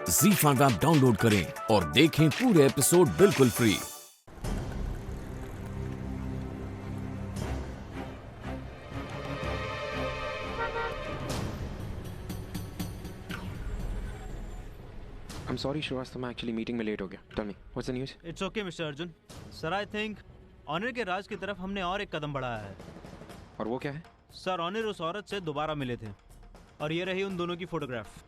ZEE5 app download करें और देखें पूरे एपिसोड बिल्कुल फ्री। I'm sorry, Shrivastava, मैं एक्चुअली मीटिंग में लेट हो गया। Tell me, what's the news? It's okay mister Arjun. Sir I think ऑनर के राज की तरफ हमने और एक कदम बढ़ाया है। और वो क्या है? सर ऑनर उस औरत से दोबारा मिले थे और ये रही उन दोनों की फोटोग्राफ।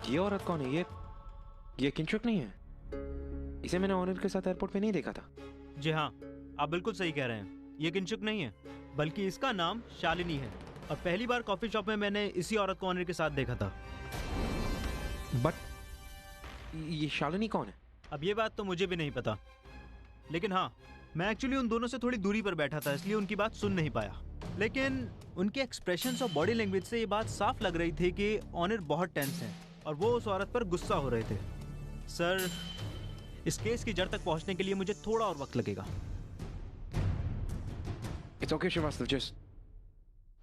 ये औरत कौन है? ये किंचुक नहीं है? इसे मैंने ऑनर के साथ एयरपोर्ट पे नहीं देखा था। जी हाँ, आप बिल्कुल सही कह रहे हैं। ये किंचुक नहीं है, बल्कि इसका नाम शालिनी है और पहली बार कॉफी शॉप में मैंने इसी औरत को ऑनर के साथ देखा था। बट ये शालिनी कौन है? अब ये बात तो मुझे भी नहीं पता, लेकिन हाँ, मैं एक्चुअली उन दोनों से थोड़ी दूरी पर बैठा था, इसलिए उनकी बात सुन नहीं पाया। लेकिन उनके एक्सप्रेशंस और बॉडी लैंग्वेज से ये बात साफ लग रही थी कि ऑनर बहुत टेंस हैं और वो उस औरत पर गुस्सा हो रहे थे। सर, इस केस की जड़ तक पहुंचने के लिए मुझे थोड़ा और वक्त लगेगा। It's okay, Shrivastava, just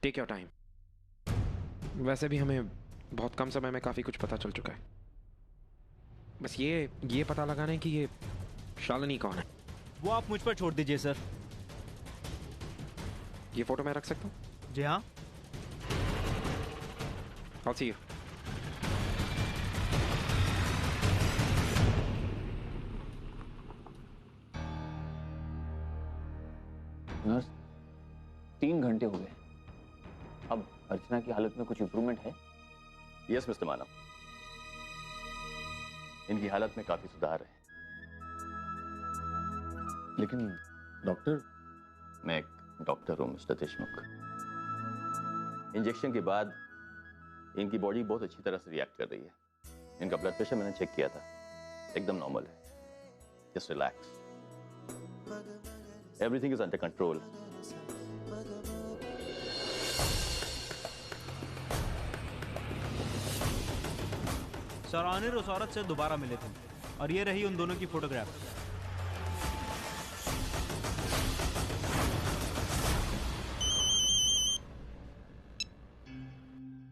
take your time. वैसे भी हमें बहुत कम समय में काफी कुछ पता चल चुका है। बस ये पता लगाना है कि ये शालिनी कौन है। वो आप मुझ पर छोड़ दीजिए सर। ये फोटो मैं रख सकता हूँ? जी हाँ। I'll see you. नर्स, 3 घंटे हो गए। अब अर्चना की हालत में कुछ इम्प्रूवमेंट है? यस मिस्टर मानव, इनकी हालत में काफी सुधार है। लेकिन डॉक्टर, मैं एक डॉक्टर हूं मिस्टर देशमुख। इंजेक्शन के बाद इनकी बॉडी बहुत अच्छी तरह से रिएक्ट कर रही है। इनका ब्लड प्रेशर मैंने चेक किया था, एकदम नॉर्मल है। Just relax, everything is under control. Sir ऑनर उस औरत से दोबारा मिले थे और ये रही उन दोनों की फोटोग्राफ।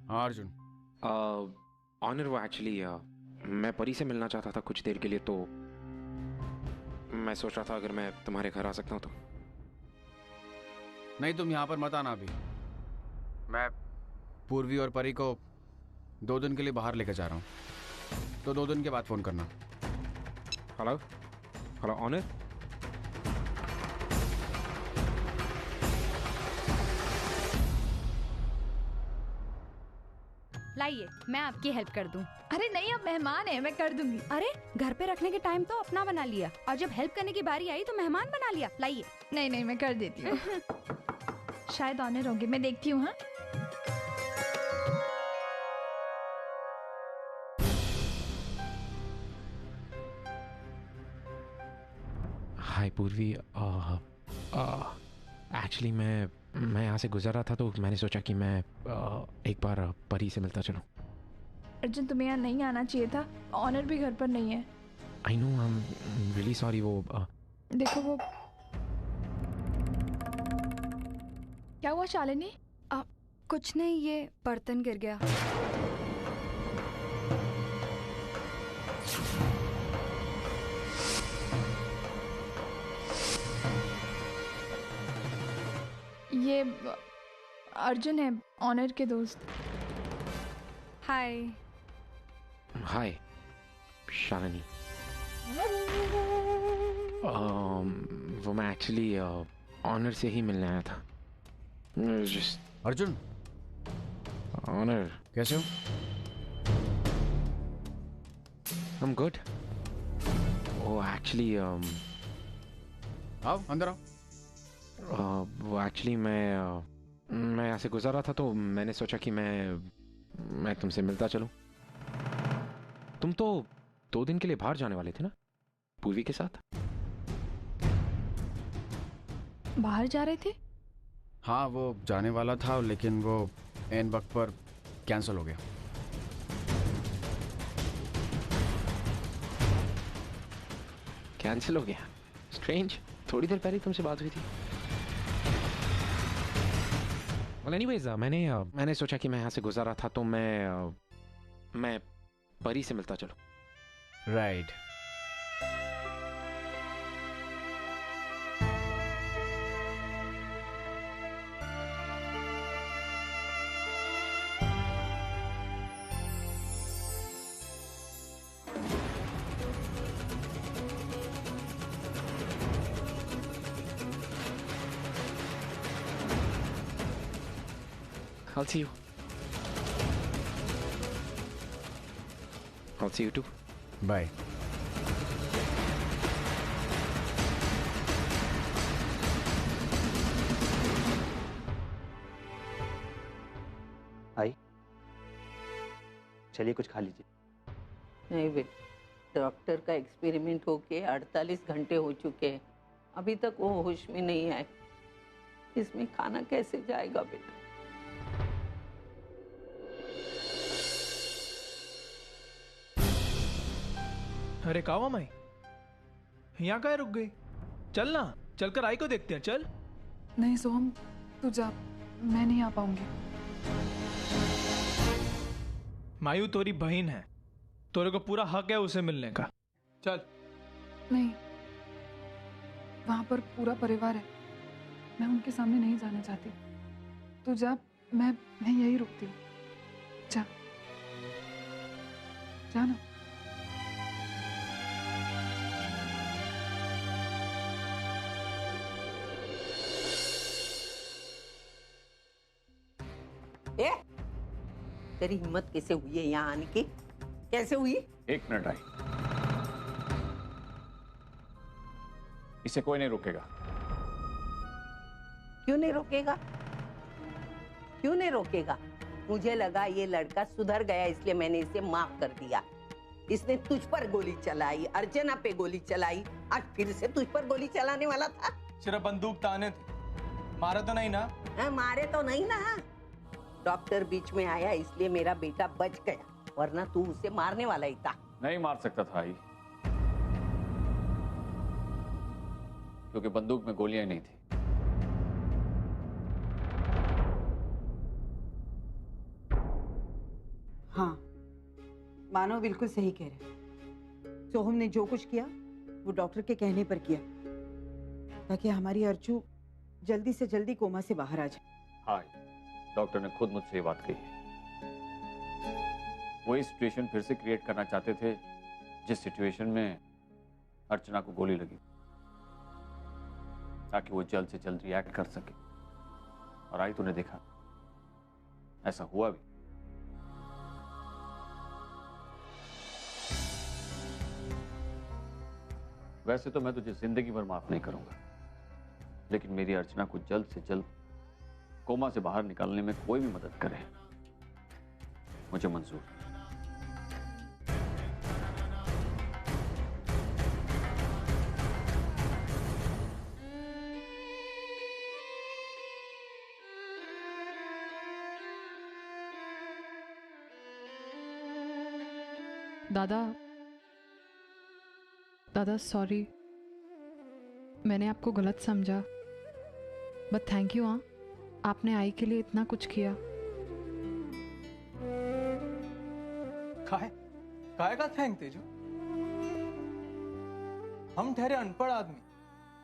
हाँ अर्जुन। ऑनर, वो एक्चुअली मैं परी से मिलना चाहता था कुछ देर के लिए, तो मैं सोच रहा था अगर मैं तुम्हारे घर आ सकता हूँ तो। नहीं, तुम यहाँ पर मत आना अभी। मैं पूर्वी और परी को 2 दिन के लिए बाहर लेकर जा रहा हूँ, तो 2 दिन के बाद फ़ोन करना। हेलो हेलो ऑनर। लाइए, मैं आपकी हेल्प कर दूं। अरे नहीं, अब मेहमान है, मैं कर दूंगी। अरे घर पे रखने के टाइम तो अपना बना लिया और जब हेल्प करने की बारी आई तो मेहमान बना लिया। लाइए। नहीं नहीं, मैं कर देती हूँ। शायद ऑनर होंगे, मैं देखती हूँ। हाँ, हाय पूर्वी। एक्चुअली मैं यहाँ से गुजर रहा था तो मैंने सोचा कि मैं एक बार परी से मिलता चलूँ। अर्जुन, तुम्हें यहाँ नहीं आना चाहिए था। ऑनर भी घर पर नहीं है। I know, I am really sorry. वो देखो, वो क्या हुआ शालिनी? कुछ नहीं, ये बर्तन गिर गया। ये अर्जुन है, ऑनर के दोस्त। हाय। हाय शालिनी। वो मैं एक्चुअली ऑनर से ही मिलने आया था। जस्ट अर्जुन, ऑनर, कैसे हो? I am good. वो एक्चुअली आओ अंदर आओ। वो एक्चुअली मैं यहाँ से गुजर रहा था तो मैंने सोचा कि मैं तुमसे मिलता चलूं। तुम तो 2 दिन के लिए बाहर जाने वाले थे ना पूर्वी के साथ? बाहर जा रहे थे? हाँ, वो जाने वाला था, लेकिन वो एन वक्त पर कैंसिल हो गया। कैंसिल हो गया? स्ट्रेंज। थोड़ी देर पहले तुमसे बात हुई थी। well anyways मैंने सोचा कि मैं यहाँ से गुजर रहा था तो मैं परी से मिलता चलूं। Right. I'll see you. I'll see you too. Bye. आई, चलिए कुछ खा लीजिए। नहीं बेटा, डॉक्टर का एक्सपेरिमेंट होके 48 घंटे हो चुके हैं, अभी तक वो होश में नहीं आए। इसमें खाना कैसे जाएगा बेटा? अरे कावा माई, यहाँ का रुक गई? चल ना, चलकर आई को देखते हैं। चल। नहीं सोहम, तू जा, मैं नहीं आ पाऊंगी। मायू तोरी बहन है, तोरे को पूरा हक है उसे मिलने का। चल। नहीं, वहां पर पूरा परिवार है, मैं उनके सामने नहीं जाना चाहती। तू जा, मैं यही रुकती हूँ। जा, जा ना। ए, तेरी हिम्मत कैसे हुई है यहाँ आने की? कैसे हुई? एक मिनट आई, इसे कोई नहीं रोकेगा। क्यों नहीं रोकेगा? क्यों नहीं रोकेगा? मुझे लगा ये लड़का सुधर गया इसलिए मैंने इसे माफ कर दिया। इसने तुझ पर गोली चलाई, अर्चना पे गोली चलाई, आज फिर से तुझ पर गोली चलाने वाला था। सिर्फ बंदूक ताने थे, मारे तो नहीं ना? मारे तो नहीं ना। डॉक्टर बीच में आया इसलिए मेरा बेटा बच गया, वरना तू उसे मारने वाला ही था। नहीं मार सकता था आई, क्योंकि बंदूक में गोलियां नहीं थी। हाँ, मानव बिल्कुल सही कह रहे। सोहम ने जो कुछ किया वो डॉक्टर के कहने पर किया, ताकि हमारी अर्चू जल्दी से जल्दी कोमा से बाहर आ जाए। हाँ, डॉक्टर ने खुद मुझसे ये बात कही है। वही सिचुएशन फिर से क्रिएट करना चाहते थे जिस सिचुएशन में अर्चना को गोली लगी, ताकि वो जल्द से जल्द रिएक्ट कर सके। और आई तूने देखा, ऐसा हुआ भी। वैसे तो मैं तुझे जिंदगी भर माफ नहीं करूंगा, लेकिन मेरी अर्चना को जल्द से जल्द कोमा से बाहर निकालने में कोई भी मदद करे, मुझे मंजूर। दादा सॉरी, मैंने आपको गलत समझा, बट थैंक यू। हाँ, आपने आई के लिए इतना कुछ किया। काहे का थैंक तेजू? हम ठहरे अनपढ़ आदमी,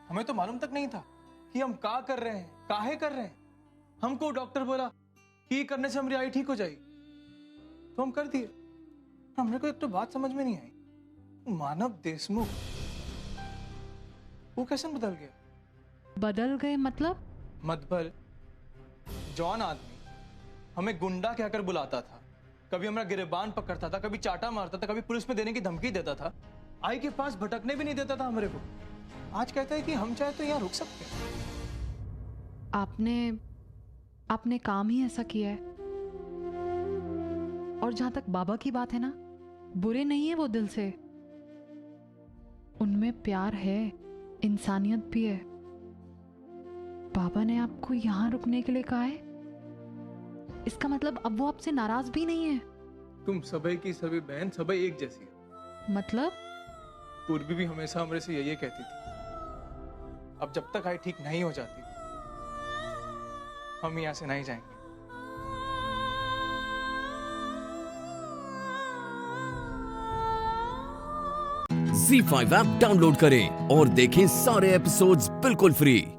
हमें तो मालूम तक नहीं था कि हम का कर रहे हैं, काहे कर रहे हैं। हमको डॉक्टर बोला कि ये करने से हमारी आई ठीक हो जाएगी, तो हम कर दिए। हमने को एक तो बात समझ में नहीं आई, मानव देशमुख वो कैसे बदल गया? बदल गए मतलब? मतबल जॉन आदमी हमें गुंडा कहकर बुलाता था, कभी हमारा गिरेबान पकड़ता था, कभी चाटा मारता था, कभी पुलिस में देने की धमकी देता था, आई के पास भटकने भी नहीं देता था हमारे को। आज कहता है कि हम चाहे तो यहाँ रुक सकते हैं। आपने काम ही ऐसा किया है। और जहां तक बाबा की बात है ना, बुरे नहीं है वो दिल से, उनमें प्यार है, इंसानियत भी है। बाबा ने आपको यहां रुकने के लिए कहा है, इसका मतलब अब वो आपसे नाराज भी नहीं है। तुम सभी की सभी बहन सभी एक जैसी है। मतलब? पूर्वी भी हमेशा हमरे से यही कहती थी, अब जब तक आई ठीक नहीं हो जाती हम यहाँ से नहीं जाएंगे। ZEE5 ऐप डाउनलोड करें और देखें सारे एपिसोड्स बिल्कुल फ्री।